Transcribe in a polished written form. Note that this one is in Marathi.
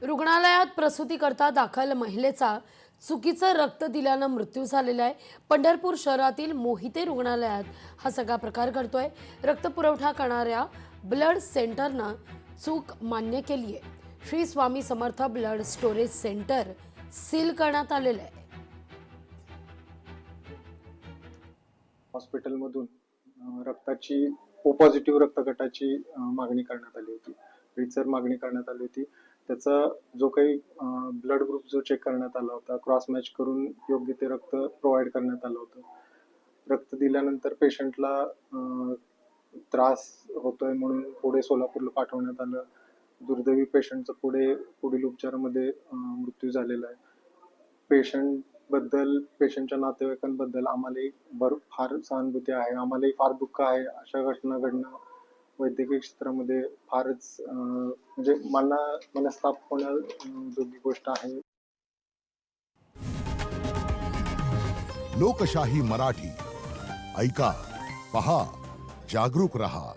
रुग्णालयात प्रसूती करता दाखल महिलेचा चुकीचं रक्त दिल्यानं मृत्यू झालेला आहे। पंढरपूर शहरातील मोहिते रुग्णालयात हा सगळा प्रकार घडतोय। रक्त पुरवठा करणाऱ्या ब्लड सेंटरनं चूक मान्य केली आहे। Shri Swami Samarth blood storage centre seal करण्यात आलेलं आहे। हॉस्पिटलमधून रक्ताची ओ पॉझिटिव्ह रक्तगटाची मागणी करण्यात आली होती, रीतसर मागणी करण्यात आली होती। त्याचा जो काही ब्लड ग्रुप जो चेक करण्यात आला होता, क्रॉस मॅच करून योग्य ते रक्त प्रोव्हाइड करण्यात आलं होतं। रक्त दिल्यानंतर पेशंटला त्रास होतोय म्हणून पुढे सोलापूरला पाठवण्यात आलं। दुर्दैवी पेशंटचा पुढील उपचारामध्ये मृत्यू झालेला आहे। पेशंटच्या नातेवाईकांबद्दल आम्हाला फार सहानुभूती आहे, आम्हालाही फार दुःख आहे। अशा घटना घडणं वैद्यकीय क्षेत्रामध्ये फारच म्हणजे मनस्ताप होण्याजोगी गोष्ट आहे। लोकशाही मराठी ऐका, पहा, जागरूक रहा।